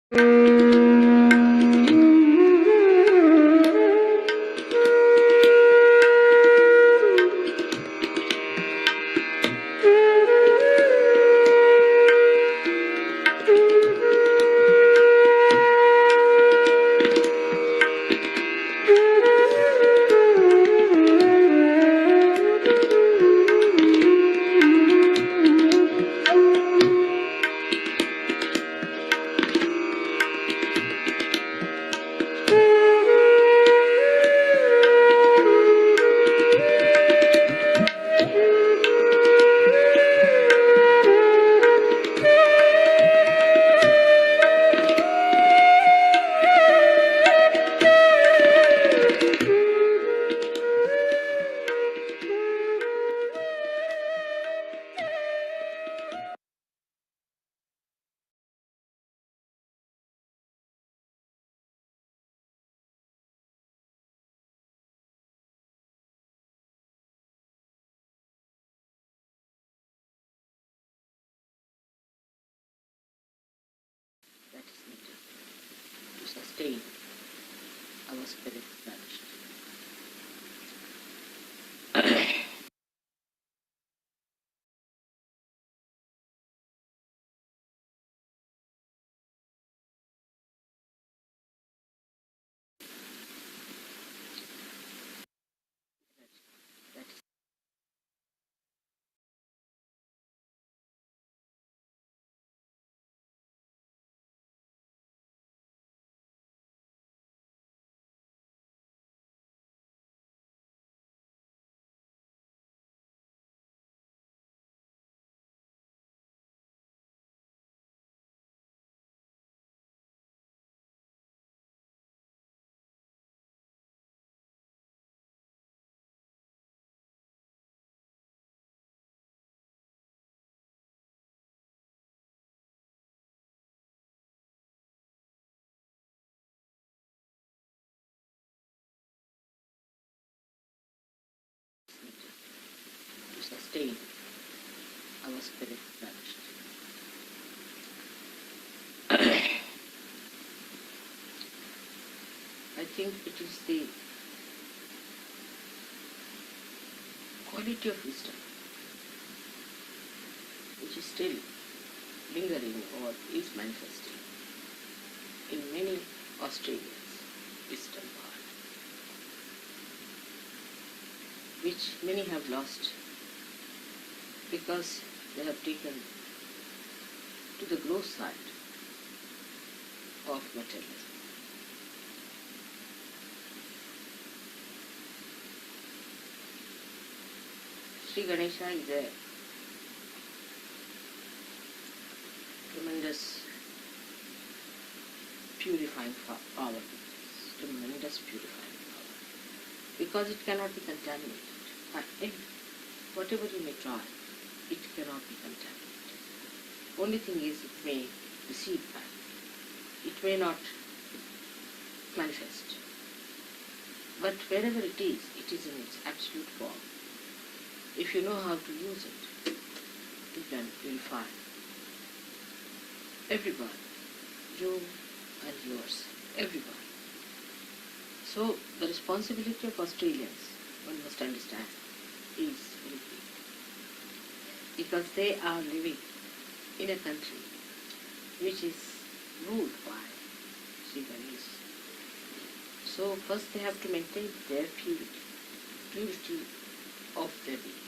That is needed to sustain our spirit nourished. That is needed to sustain our spirit nourished. I think it is the quality of wisdom which is still lingering or is manifesting in many Australians' wisdom part, which many have lost because they have taken to the gross side of materialism. Sri Ganesha is a tremendous purifying power, tremendous purifying power, because it cannot be contaminated. Whatever you may try, it cannot be contaminated. Only thing is, it may receive back. It may not manifest. But wherever it is in its absolute form. If you know how to use it, you can purify everyone, you and yours, everyone. So the responsibility of Australians, one must understand, is very big, because they are living in a country which is ruled by Sri Ganesha. So first they have to maintain their purity of their being.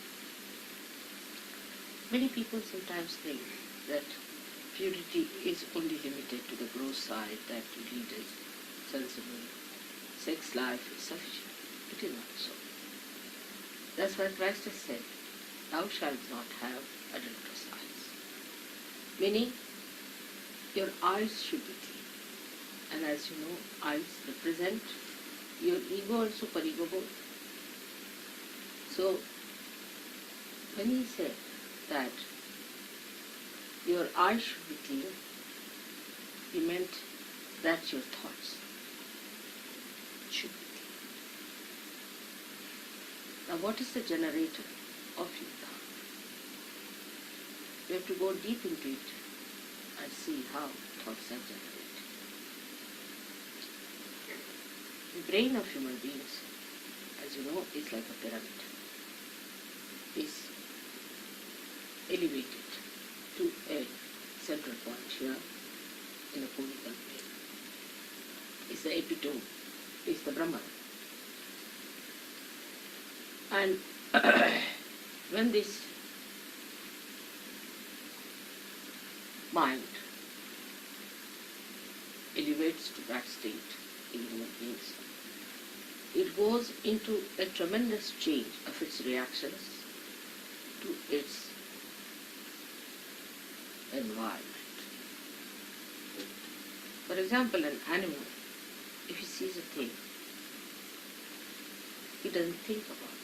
Many people sometimes think that purity is only limited to the gross side, that you lead a sensible sex life is sufficient. It is not so. That's why Christ has said, thou shalt not have adulterous eyes. Meaning, your eyes should be clean. And as you know, eyes represent your ego and superego both. So, when he said that your eyes should be clean, he meant that your thoughts should be clean. Now, what is the generator of your thought? We have to go deep into it and see how thoughts are generated. The brain of human beings, as you know, is like a pyramid. Is elevated to a central point here in a conical plane. Is the epitome, is the Brahman. And when this mind elevates to that state in human beings, it goes into a tremendous change of its reactions to its environment. For example, an animal, if he sees a thing, he doesn't think about it.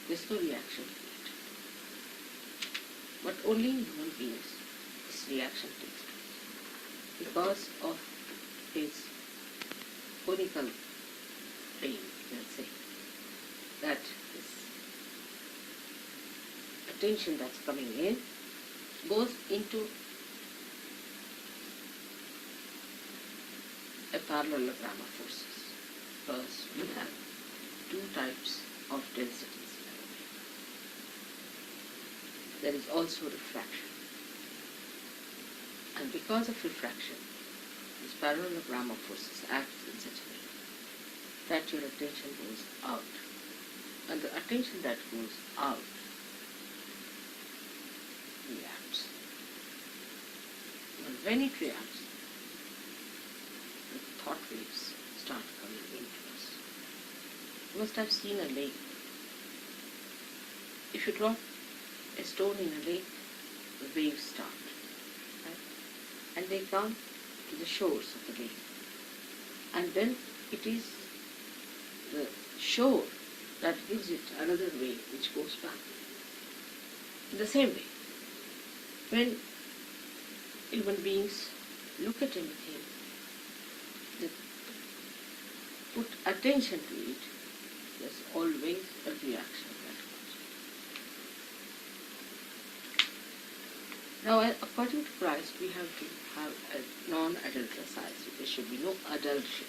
There's no reaction to it. But only in human beings this reaction takes place because of his conical brain, let's say, that this attention that's coming in goes into a parallelogram of forces, because we have two types of densities in our brain. There is also refraction. And because of refraction, this parallelogram of forces acts in such a way that your attention goes out. And the attention that goes out reacts. And when it reacts, the thought waves start coming into us. You must have seen a lake. If you drop a stone in a lake, the waves start. Right? And they come to the shores of the lake. And then it is the shore that gives it another wave which goes back. In the same way, when human beings look at anything, they put attention to it, there's always a reaction that comes. Now, according to Christ, we have to have a non-adulterous society. There should be no adultery.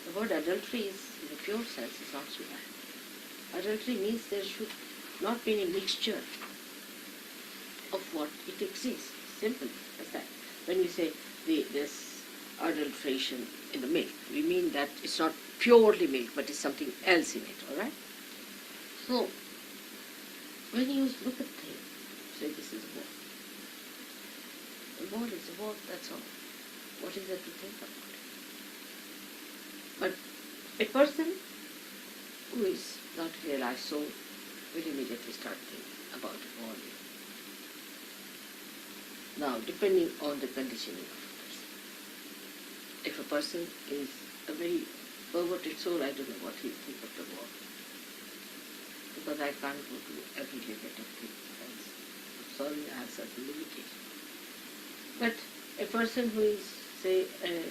The word adultery is, in the pure sense, is not so bad. Adultery means there should not be any mixture of what it exists. Simple as that. When we say there's adulteration in the milk, we mean that it's not purely milk, but it's something else in it, all right? So, when you look at things, say this is a ball. The ball is a ball, that's all. What is there to think about? But a person who is not realized so will immediately start thinking about the ball. Now, depending on the conditioning of a person. If a person is a very perverted soul, I don't know what he'll think of the ball. Because I can't go to every limit of things. I'm sorry, I have certain limitations. But a person who is, say, a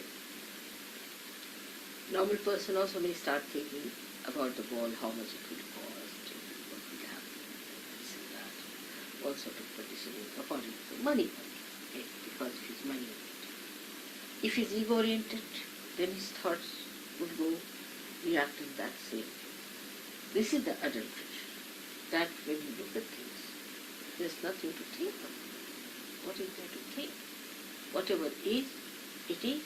normal person also may start thinking about the ball, how much it will cost, what will happen, this and that, all sort of conditioning according to money, okay, because of his money. If he's ego-oriented, then his thoughts would go react in that same way. This is the adulteration, that when you look at things, there's nothing to think of. What is there to think? Whatever is, it is.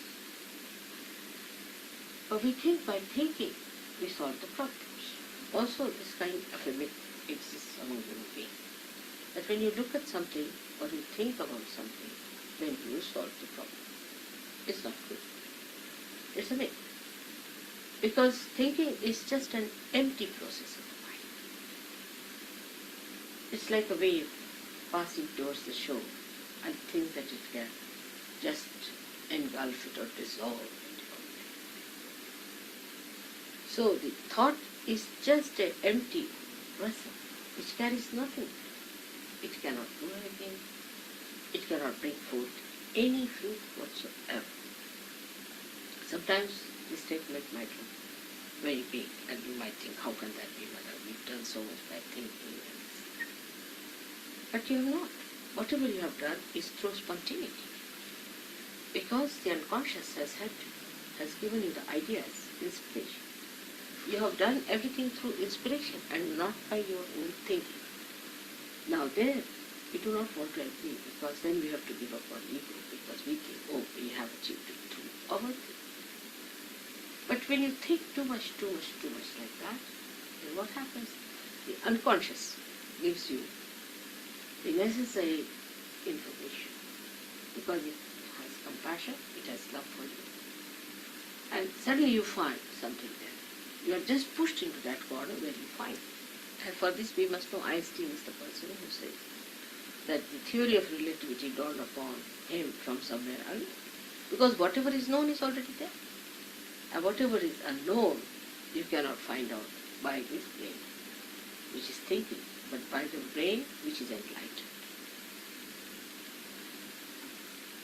But we think by thinking, we solve the problems. Also, this kind of a myth exists among human beings. That when you look at something or you think about something, then you solve the problem. It's not good. It's a myth. Because thinking is just an empty process of the mind. It's like a wave passing towards the shore and think that it can just engulf it or dissolve it. So the thought is just an empty vessel which carries nothing. It cannot do anything. It cannot bring forth any fruit whatsoever. Sometimes this statement might look very big and you might think, how can that be, Mother? We've done so much bad thinking. But you have not. Whatever you have done is through spontaneity. Because the unconscious has helped you. has given you the ideas, inspiration. You have done everything through inspiration and not by your own thinking. Now there, we do not want to agree, because then we have to give up our ego, because we think, oh, we have achieved it through our thing. But when you think too much like that, then what happens? The unconscious gives you the necessary information, because it has compassion, it has love for you. And suddenly you find something there. You are just pushed into that corner where you find it. And for this we must know Einstein is the person who says that the theory of relativity dawned upon him from somewhere else, because whatever is known is already there. And whatever is unknown, you cannot find out by this brain, which is thinking, but by the brain which is enlightened.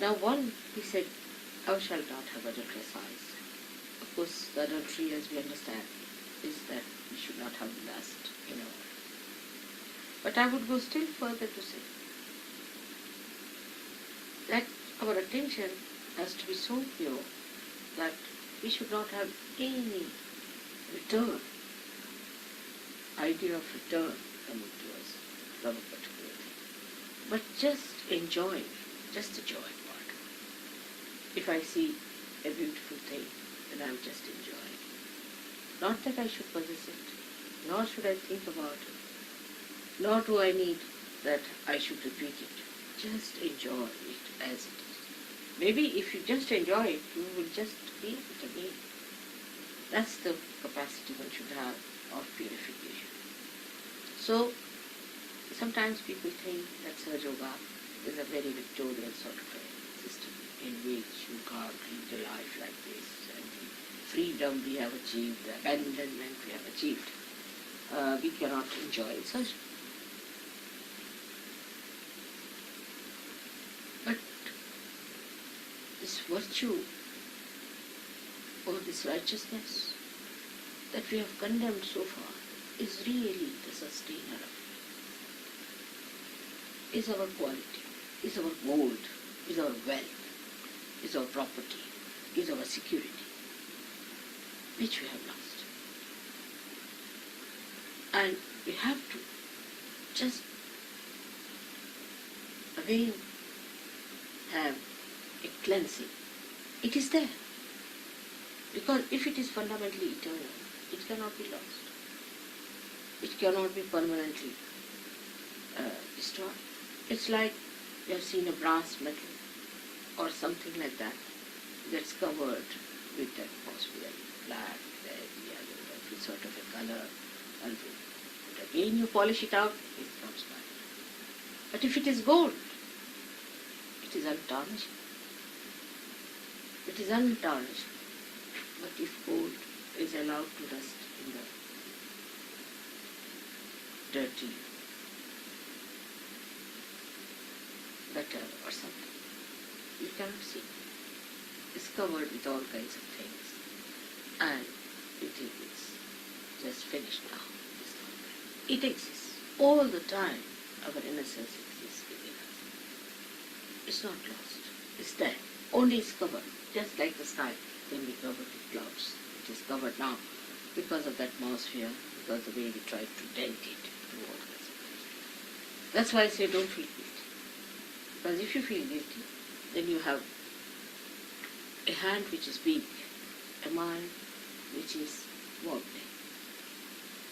Now one, he said, thou shalt not have adulterous eyes. Of course, the adultery, as we understand, is that we should not have lust in our life. But I would go still further to say that our attention has to be so pure that we should not have any return, idea of return coming to us from a particular thing, but just enjoying, just the joy part. If I see a beautiful thing, then I'm just enjoying. Not that I should possess it, nor should I think about it, nor do I need that I should repeat it. Just enjoy it as it is. Maybe if you just enjoy it, you will just feel it again. That's the capacity one should have of purification. So, sometimes people think that Sahaja Yoga is a very Victorian sort of a system in which you can't lead a life like this, and the freedom we have achieved, the abandonment we have achieved, we cannot enjoy such. But this virtue or this righteousness that we have condemned so far is really the sustainer of it. Is our quality, is our gold, is our wealth, is our property, is our security, which we have lost. And we have to just again have a cleansing. It is there. Because if it is fundamentally eternal, it cannot be lost. It cannot be permanently destroyed. It's like you have seen a brass metal or something like that that's covered with that possibly black, red, yellow, every sort of a color. And again you polish it out, it comes back. But if it is gold, it is untarnished. It is untarnished. But if gold is allowed to rust in the dirty gutter or something, you cannot see. It's covered with all kinds of things, and you think it's just finished now. It's not there. It exists all the time. Our innocence exists within us. It's not lost. It's there. Only it's covered, just like the sky can be covered with clouds. It is covered now because of the atmosphere, because of the way we try to dent it through all kinds of things. That's why I say don't feel guilty. Because if you feel guilty, then you have a hand which is weak, a mind which is wobbly,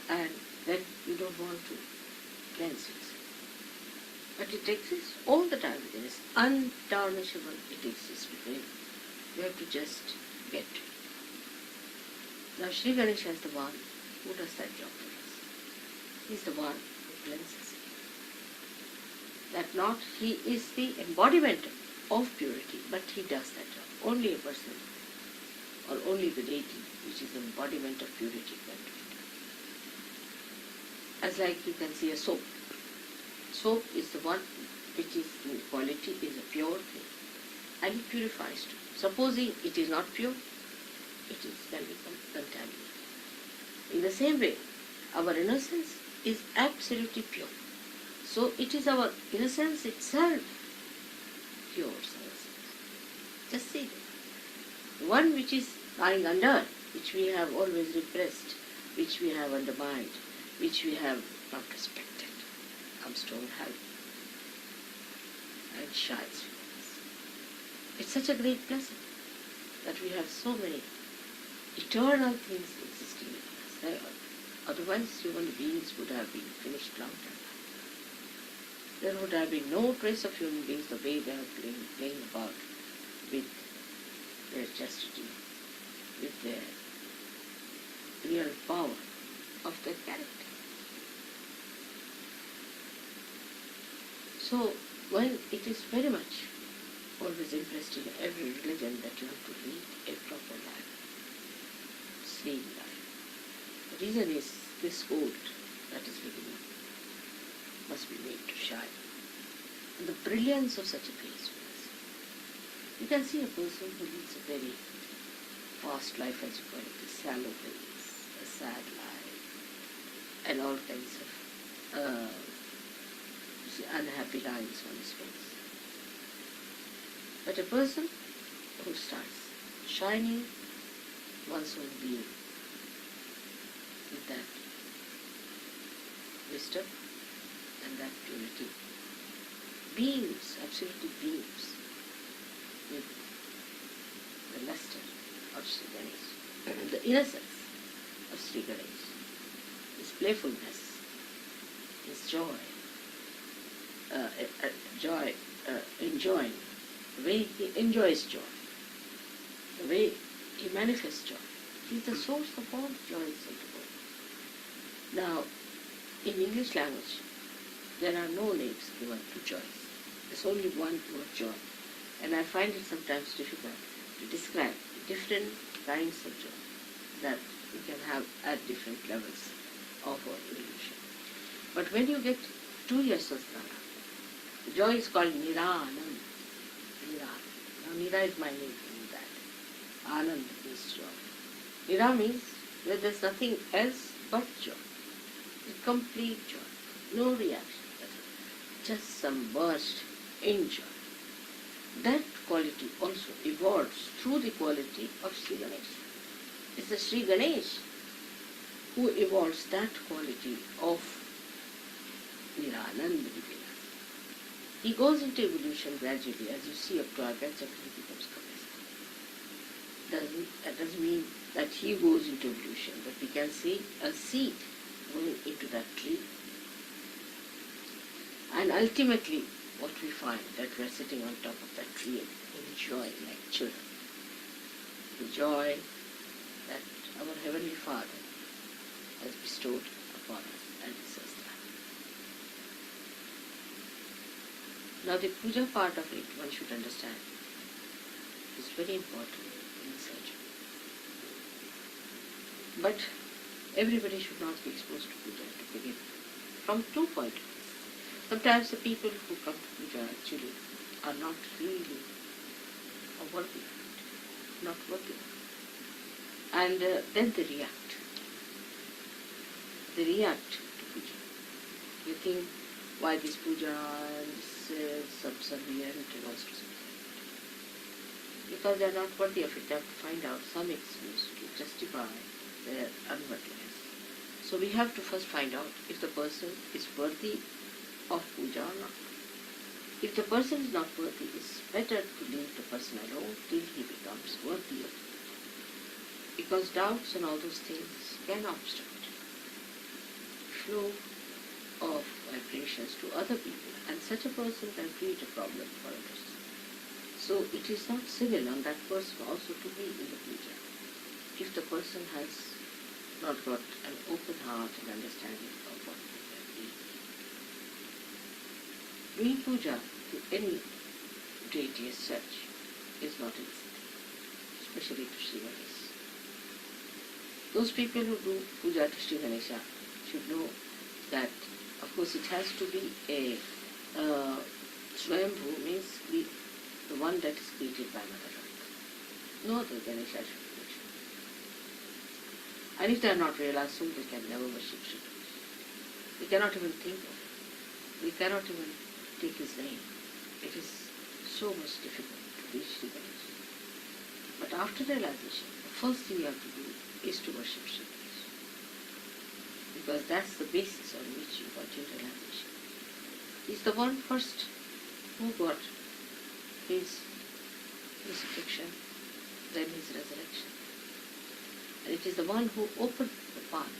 and then you don't want to cleanse it. But it exists all the time within us, untarnishable. It exists within. You have to just get to it. Now Sri Ganesha is the one who does that job for us. He is the one who cleanses it. That not he is the embodiment of purity, but he does that job. Only a person or only the deity, which is the embodiment of purity, can do it. As like you can see a soap. Soap is the one which is in quality, is a pure thing, and it purifies too. Supposing it is not pure, can become contaminated. In the same way, our innocence is absolutely pure. So it is our innocence itself cures our sins. Just see that. The one which is lying under, which we have always repressed, which we have undermined, which we have not respected, comes to our help and shines with us. It's such a great blessing that we have so many eternal things existing in us. Otherwise, human beings would have been finished long time. There would have been no trace of human beings the way they are playing about with their chastity, with their real power of their character. So, when it is very much always impressed in every religion that you have to lead a proper life, slave life. The reason is this gold that is within you must be made to shine. And the brilliance of such a gracefulness. You can see a person who leads a very fast life, as you call it, a shallow pace, a sad life, and all kinds of unhappy lines on his face. But a person who starts shining one's own being with that wisdom and that purity beams, absolutely beams with the luster of Sri Ganesh, the innocence of Sri Ganesh, his playfulness, his joy, enjoying, the way he enjoys joy, the way he manifests joy. He is the source of all joys in the world. Now, in English language, there are no names given to joys. There's only one word, joy. And I find it sometimes difficult to describe the different kinds of joy that we can have at different levels of our evolution. But when you get to your sasana, the joy is called Niranand. Nira. Now Nira is my name in that. Anand means joy. Nira means that there's nothing else but joy. It's complete joy. No reaction. Just some burst in joy. That quality also evolves through the quality of Sri Ganesh. It's the Sri Ganesh who evolves that quality of Niranand within us. He goes into evolution gradually. As you see, up to Agachakra, he becomes Kapasana. That doesn't mean that he goes into evolution, but we can see a seed going into that tree. And ultimately, what we find, that we're sitting on top of that tree and enjoying like children. The joy that our Heavenly Father has bestowed upon us and His Sastra. Now the puja part of it, one should understand, is very important in surgery. But everybody should not be exposed to puja to begin from 2 points of view. Sometimes the people who come to puja actually are not really worthy of it, not worthy of it. And then they react. They react to puja. You think, why this puja and this subservient and all sorts of things. Because they are not worthy of it. They have to find out some excuse to justify their unworthiness. So we have to first find out if the person is worthy of puja or not. If the person is not worthy, it's better to leave the person alone till he becomes worthy of it. Because doubts and all those things can obstruct flow of vibrations to other people, and such a person can create a problem for others. So it is not civil on that person also to be in the puja. If the person has not got an open heart and understanding of what puja is. Doing puja to any deity as such is not easy, especially to Sri Ganesha. Those people who do puja to Sri Ganesha should know that, of course, it has to be a Swayambhu, means the one that is created by Mother Earth. No other Ganesha should be worshipped. And if they are not realized soon, they can never worship Sri Ganesha. We cannot even think of it. We cannot even take his name. It is so much difficult to reach Sri Ganesha. But after realization, the first thing you have to do is to worship Sri Ganesh, because that's the basis on which you got your realization. He's the one first who got his crucifixion, then his resurrection. And it is the one who opened the path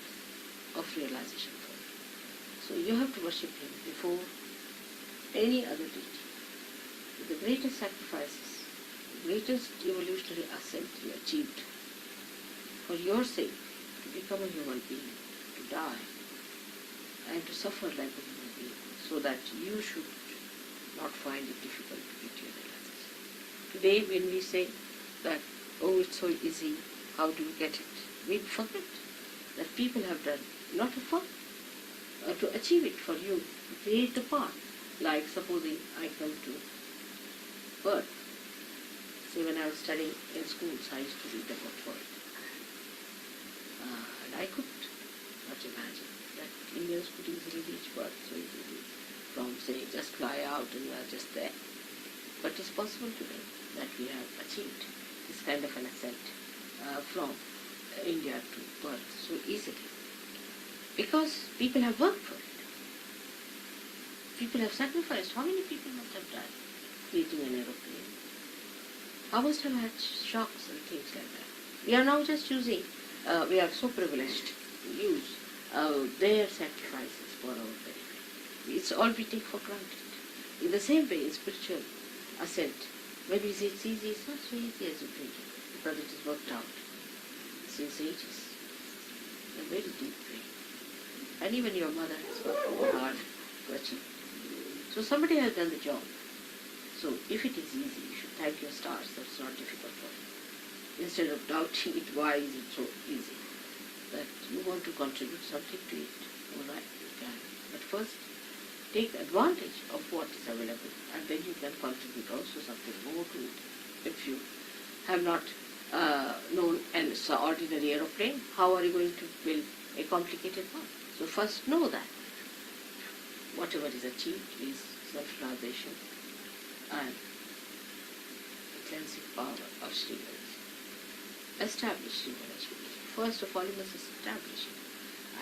of realization for you. So you have to worship him before any other deity. With the greatest sacrifices, the greatest evolutionary ascent you achieved for your sake, to become a human being, to die, and to suffer like a human being, so that you should not find it difficult to get your realization. Today when we say that, oh, it's so easy, how do you get it? We forget that people have done a lot of work to achieve it for you, to create the path. Like supposing I come to birth. See, when I was studying in schools, I used to read about birth. And I could not imagine that Indians could easily reach birth so easily from, say, just fly out and you are just there. But it's possible today that we have achieved this kind of an ascent from India to birth so easily. Because people have worked for it. People have sacrificed. How many people must have died creating an aeroplane? How must have had shocks and things like that? We are now just using, we are so privileged to use their sacrifices for our benefit. It's all we take for granted. In the same way, in spiritual ascent, when we say it's easy, it's not so easy as you think it, because it is worked out since ages, in a very deep way. And even your mother has worked very hard to achieve it. So somebody has done the job. So if it is easy, you should thank your stars that it's not difficult for you. Instead of doubting it, why is it so easy? That you want to contribute something to it. All right, you can. But first, take advantage of what is available, and then you can contribute also something more to it. If you have not known an ordinary aeroplane, how are you going to build a complicated one? So first know that whatever is achieved is self-realization and the cleansing power of Sri Ganesh. Establish Sri Ganesh. First of all, you must establish it,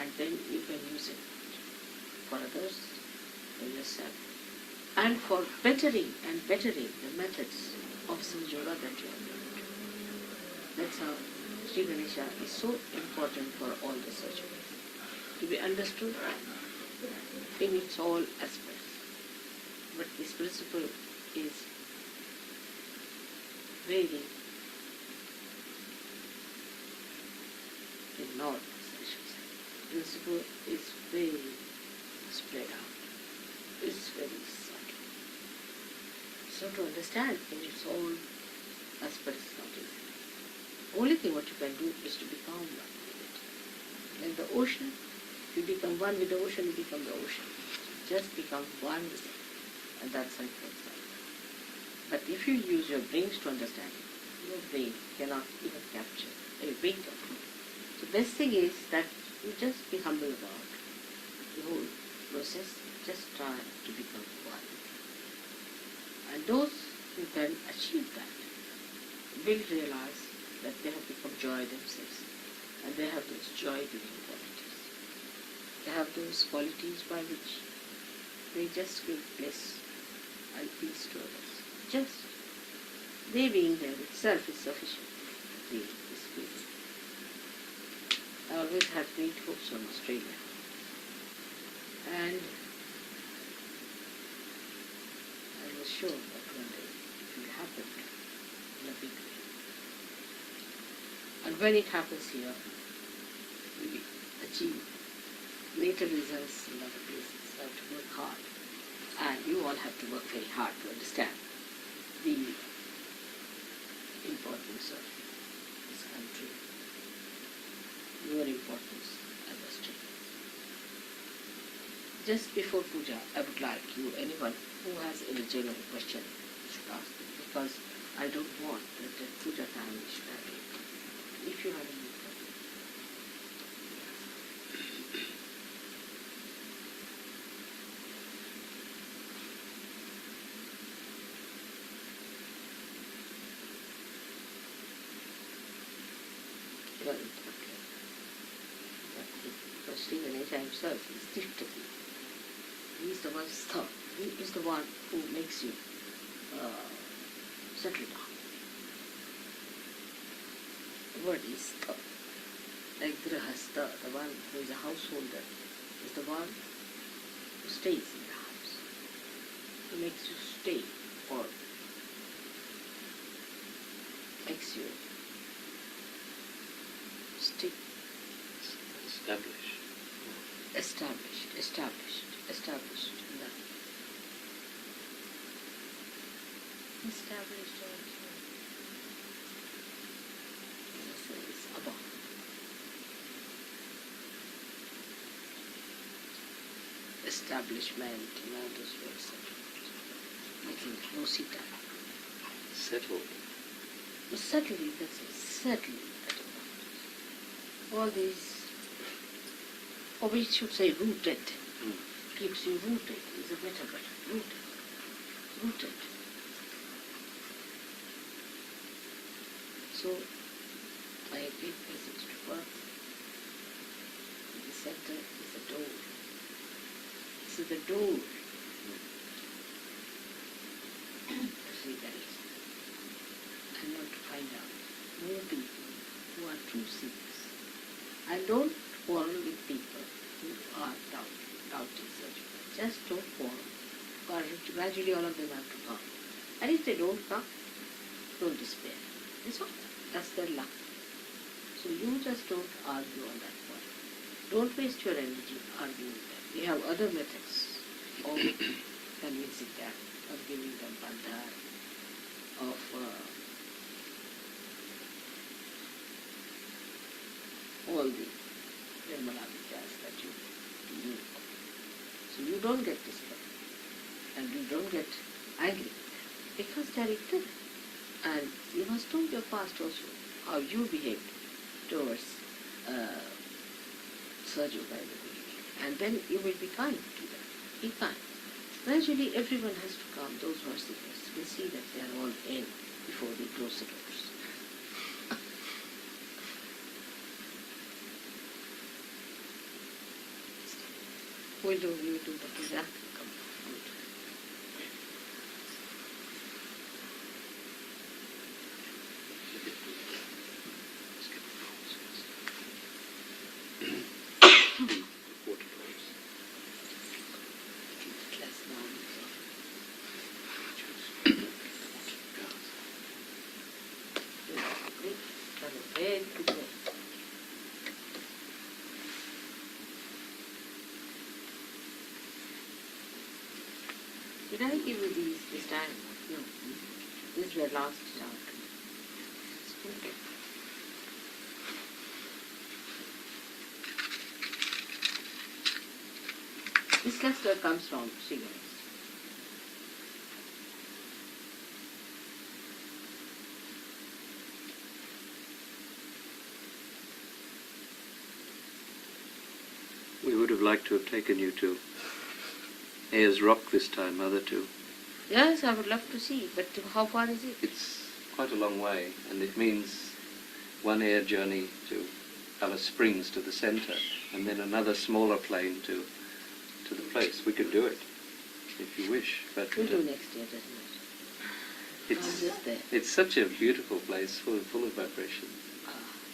and then you can use it for others, for yourself, and for bettering the methods of Sanjoga that you have learned. That's how Sri Ganesha is so important for all the surgeries, to be understood in its all aspects. But this principle is very enormous, I should say. Principle is very spread out. It's very subtle. So to understand in its all aspects is not easy. Only thing what you can do is to become one with it. Like the ocean, if you become one with the ocean, you become the ocean. Just become one with it. And that's how it works like that. But if you use your brains to understand it, your brain cannot even capture a wink of it. So best thing is that you just be humble about the whole process. Just try to become one. And those who can achieve that will realize that they have become joy themselves, and they have those joy-giving qualities. They have those qualities by which they just give bliss and peace to others. Just they being there itself is sufficient to create this feeling. I always had great hopes on Australia, and I was sure that one day it will happen in a big way. And when it happens here, we achieve greater results in other places. You have to work hard, and you all have to work very hard to understand the importance of this country, your importance as Australians. Just before puja, I would like you, anyone who has any genuine question, should ask it, because I don't want that at puja time we should have it. If you have any question. very important. Because Sri Ganesha himself is Tishtati. He is the one thought. He is the one who makes you settle down. The word is thought. Like Grahastha, the one who is a householder, is the one who stays in the house. He makes you stay or makes you stay. Established. No. Established also. So it's about. Establishment and all those words. Making Rosita. Settled. Settling, that's it. Settling. All these, or we should say rooted. Keeps you rooted is a better word. Rooted. So, my big message to work. The center is a door. This is the door. See that is. And not to find out more people who are true seekers. And don't quarrel with people who are doubting such. Just don't quarrel. Gradually all of them have to come. And if they don't come, don't despair. That's all. That's their luck. So you just don't argue on that point. Don't waste your energy arguing them. We have other methods of convincing them, of giving them bandhar, of all the Nirmala Vidyas that you do. So you don't get disturbed and you don't get angry because they are ignorant. And you must know your past also, how you behaved towards Sajo by the way. And then you will be kind to them. Be kind. Gradually everyone has to come, those who are seekers will see that they are all in before they close the doors. We will do the puja. Come. Very good. Did I give you these this time? No. These were last time. Okay. This cluster comes from cigarettes. We would have liked to have taken you to Ayers Rock this time, Mother, too. Yes, I would love to see, but how far is it? It's quite a long way, and it means one air journey to Alice Springs to the centre, and then another smaller plane to the place. We could do it, if you wish. But We'll do next year, doesn't it? I'm just there. It's such a beautiful place, full of vibration.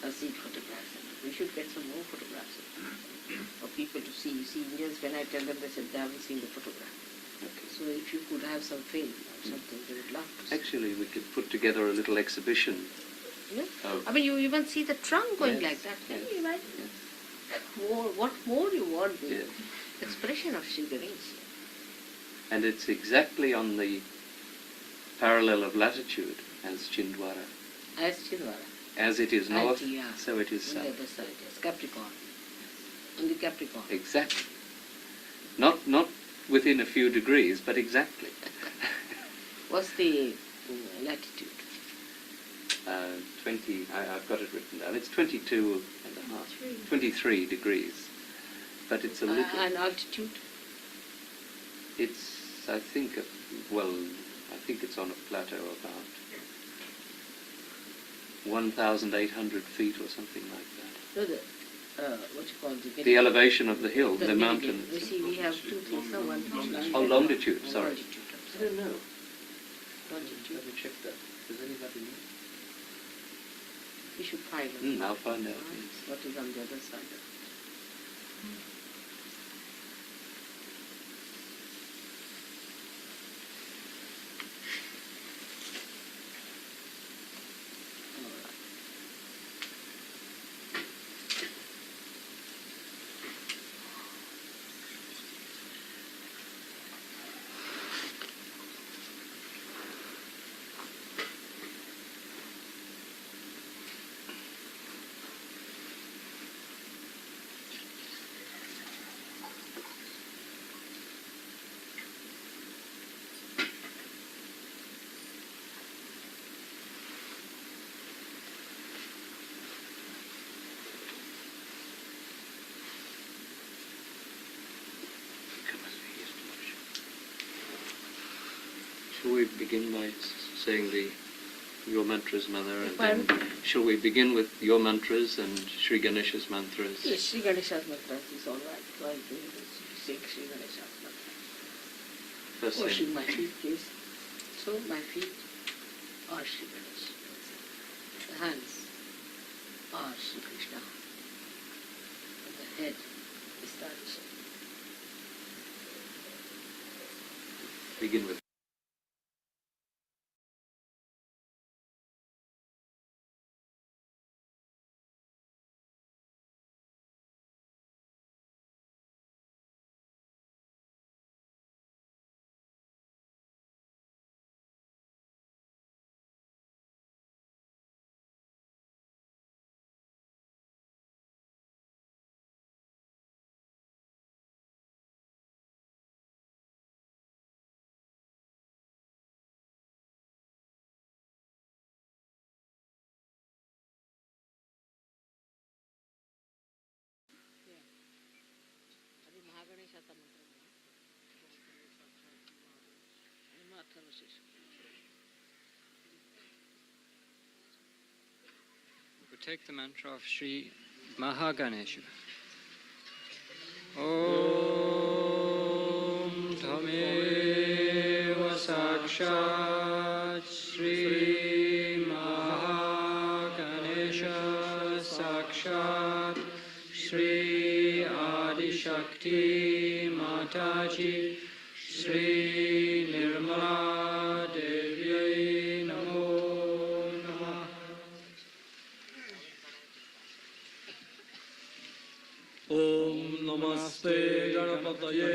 I'll see photographs. We should get some more photographs for people to see. You see, Indians, when I tell them, they said they haven't seen the photograph. Okay. So if you could have some film or something, they would love to see. Actually, we could put together a little exhibition. Yeah? Of I mean, you even see the trunk going Yes, like that. Can yes, you imagine? yes. What more you want the Yes. expression of Sri Ganesha? And it's exactly on the parallel of latitude as Chindwara. As Chindwara. As it is north, yeah. so it is On the south. other side, yes. Capricorn. On the Capricorn. Exactly. Not within a few degrees, but exactly. What's the latitude? I've got it written down. It's 22 and a half, 23 degrees. But it's a little... And altitude? It's, I think it's on a plateau about 1,800 feet or something like that. No, what you call The elevation of the hill, the mountain. mountain. You see, we have two things. No, one Oh, longitude, sorry. Longitude. I don't know. Longitude. Let me check that. Does anybody know? We should find out. I'll find out. What is on the other side of it. Shall we begin by saying your mantras, Mother, and Pardon? then shall we begin with your mantras and Sri Ganesha's mantras? Yes, Sri Ganesha's mantras is all right. So I do sing Sri Ganesha's mantras. First Washing thing. my feet, yes. So my feet are Sri Ganesha. The hands are Sri Krishna. And the head is Radha. Begin with. అది మహాగణేశాత మంత్రం అది మాత్రం విశేషం. We take the mantra of Sri Mahaganesha. Om Tameva Sakshat Sri Mahaganesha Sakshat Sri Adi Shakti Mataji Sri Nirmala Devi Namo Namah. Om Namaste Ganapataye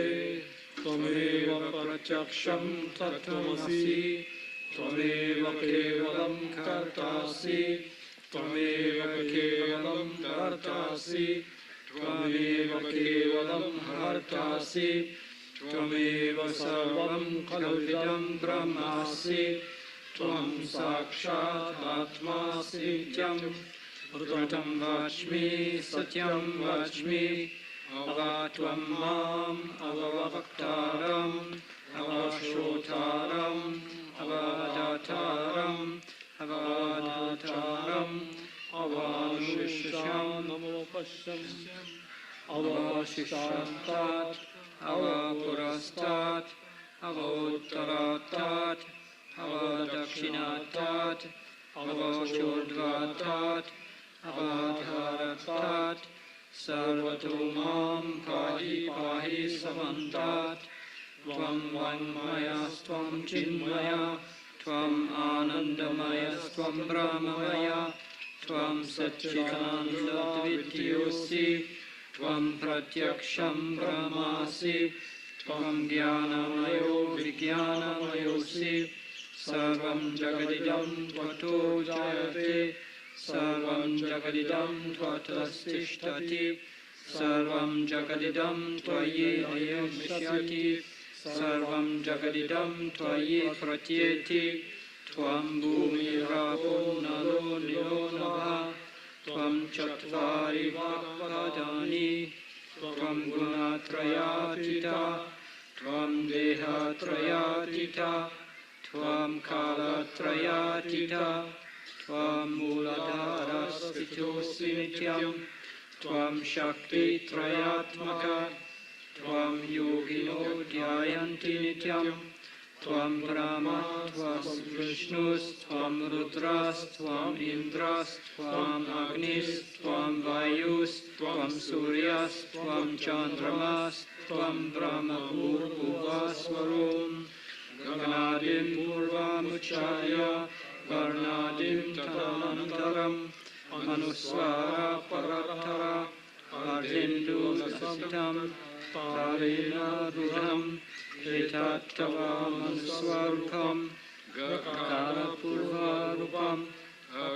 Tvameva Pratyaksham Tattvamasi Tvameva Kevalam Kartasi Tvameva Kevalam Kartasi Tvameva Kevalam Hartasi Tvameva Sarvam Khalvidam Brahmasi Tvam Sakshat Atmasi Tyam Rutam Vachmi Satyam Vachmi Avatvam Mam Avavaktaram Avashotaram Avadataram Avadhataram Avashisham Namo Pashyam Avashishantat Avapurastat Avottaratat Avadakshinatat Avashodvatat Avadharatat Sarvatomam Pahi Pahi Samantat Tvam Vanmayastvam Chinmaya Tvam Anandamayastvam Brahmamaya Tvam Satchidanandadvidyosi Tvam Pratyaksham Brahmasi Tvam Jnanamayo Vijnanamayosi Sarvam Jagadidam Tvato Jayate Sarvam Jagadidam Tvatastishtati Sarvam Jagadidam Tvayi Ayamishyati Sarvam Jagadidam Tvayi Pratyeti Tvam Bhumi Rapo Nalo Nilo Nabha Tvam Chatvari Vakpadani Tvam Gunatrayatita Tvam Dehatrayatita Tvam Kalatrayatita त्वां मूलाधारस्थितोऽसि नित्यं त्वां शक्तित्रयात्मका त्वां योगिनो ध्यायन्ति नित्यं त्वां ब्रह्मा त्वां विष्णुस्त्वां रुद्रस्त्वाम् इन्द्रस्त्वाम् अग्निस्त्वां वायुस्त्वां सूर्यस्त्वां चन्द्रमास्त्वां ब्रह्मभूर्भुवस्वरोम् गणादिं पूर्वमुच्चार्य वर्णादिं तदनन्तरम् अनुस्वारा परतरा अर्धेन्दुसंस्थं तारेण रूढम् एतत्तवामनुस्वरूपम् गकारपूर्वरूपम्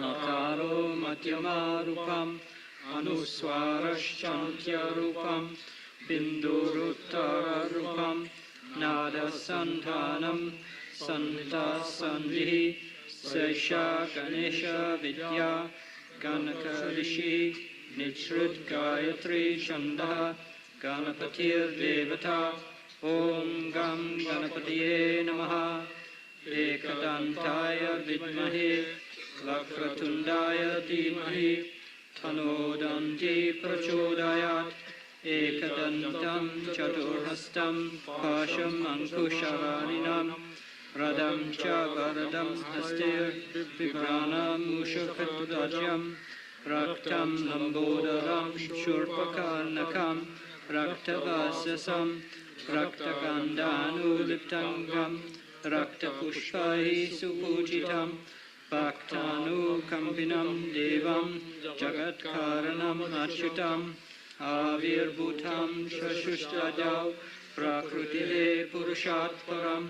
अकारो मध्यमरूपम् अनुस्वारश्चान्त्यरूपम् बिन्दुरुत्तररूपम् नादसन्धानम् सन्तासन्धिः सैषा गणेशविद्या गणकऋषि निःसृत गायत्री छन्दः गणपतिर्देवता ॐ गं गणपतये नमः एकदन्ताय विद्महे वक्रतुण्डाय धीमहि तन्नो दन्ती प्रचोदयात् एकदन्तं चतुर्हस्तं पाशम् अङ्कुशधारिणं रदं च वरदं हस्ते बिभ्राणमूषकध्वजं रक्तं लम्बोदरं शूर्पकर्णकं रक्तवाससं रक्तगन्धानुलिप्तङ्गं रक्तपुष्पैः सुपूजितं भक्तानुकम्पिनं देवं जगत्कारणम् अच्युतम् आविर्भूतं शशुष्टजौ प्रकृतिः पुरुषात् परम्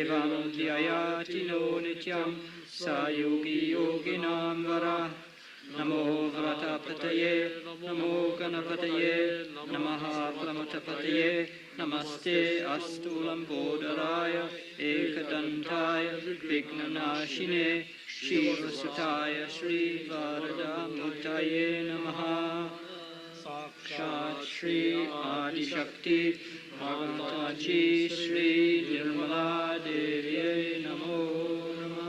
एवं ध्यायातिनो नित्यं स योगी योगिनां वरः नमो व्रतपतये नमो गणपतये नमः प्रमथपतये नमस्ते अस्तु लम्बोदराय एकदन्ताय विघ्ननाशिने शिवसुताय श्रीवरदामूर्तये नमः साक्षात् श्री आदिशक्ति भगवती श्री निर्मला देव्यै नमो नमः।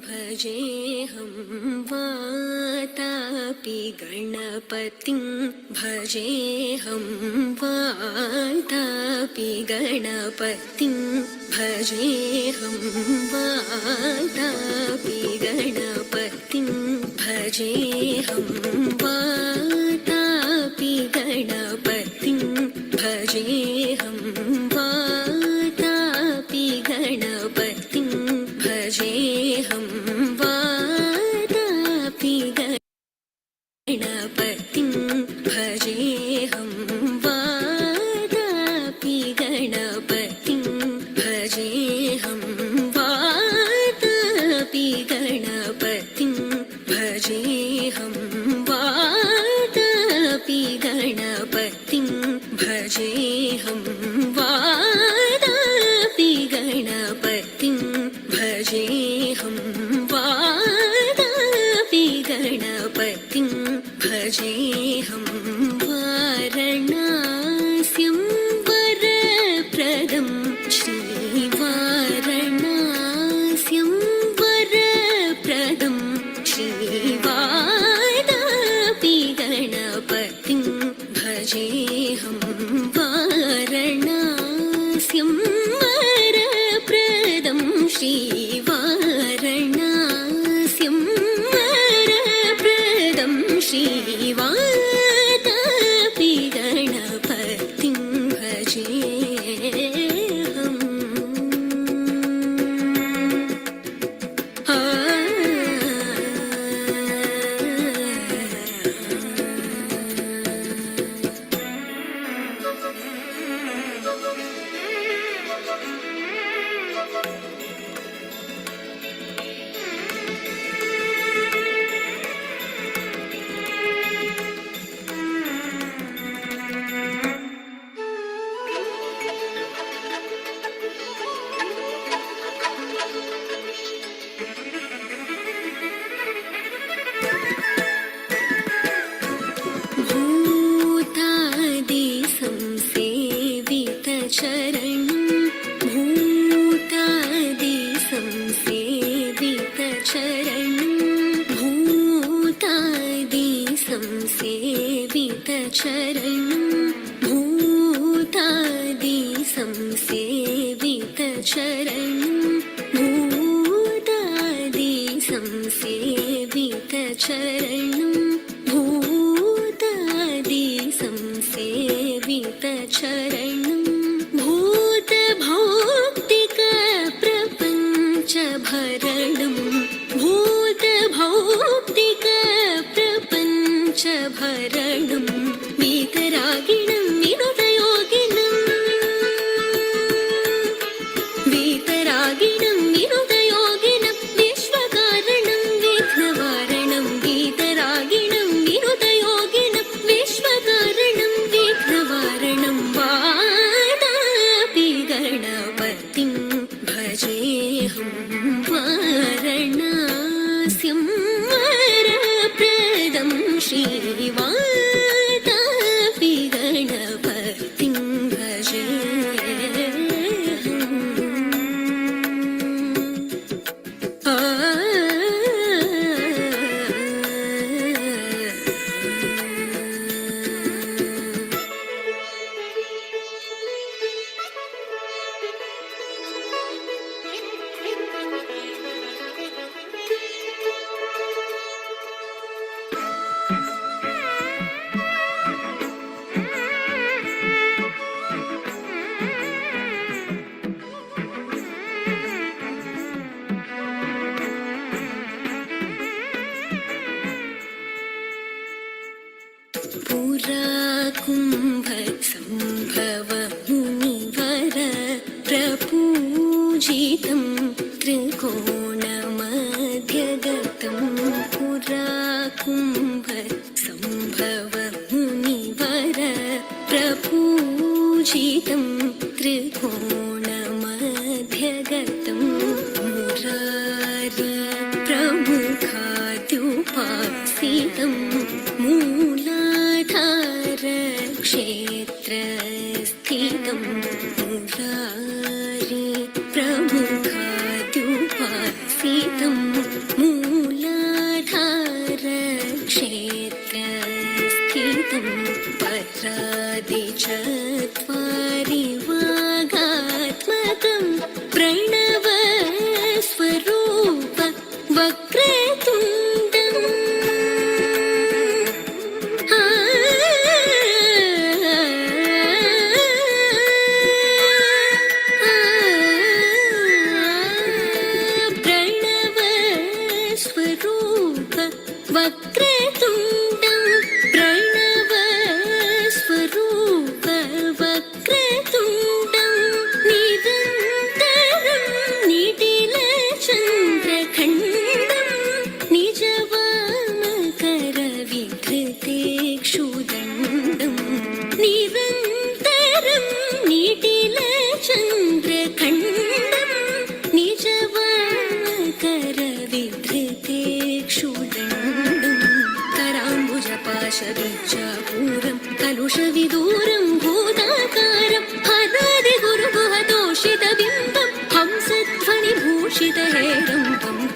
भजेऽहं वातापि गणपतिं भजेऽहं वातापि गणपतिं भजेऽहं वातापि गणपतिं भजेऽहं वातापि गणपतिं भजेऽहं वातापि गणपतिं भजेऽहं वातापि गणपतिं भजेऽहं वातापि गणपतिं भजेऽहं भजेऽहम्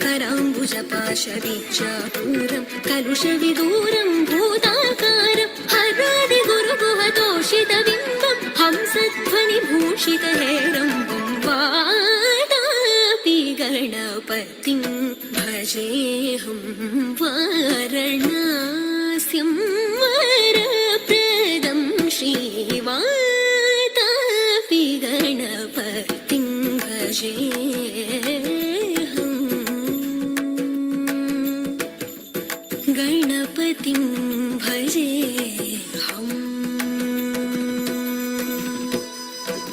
कराम्बुजपाशवीक्षापूरं कलुषविदूरं भूताकारं हरादिगुरुगुहतोषितबिम्बं हंसध्वनिभूषितहेरम्बं वादापि गणपतिं भजेऽहं वारणास्यं वरप्रदं श्रीवातापि भजेऽहम् गणपतिं भजेऽहम्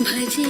भजे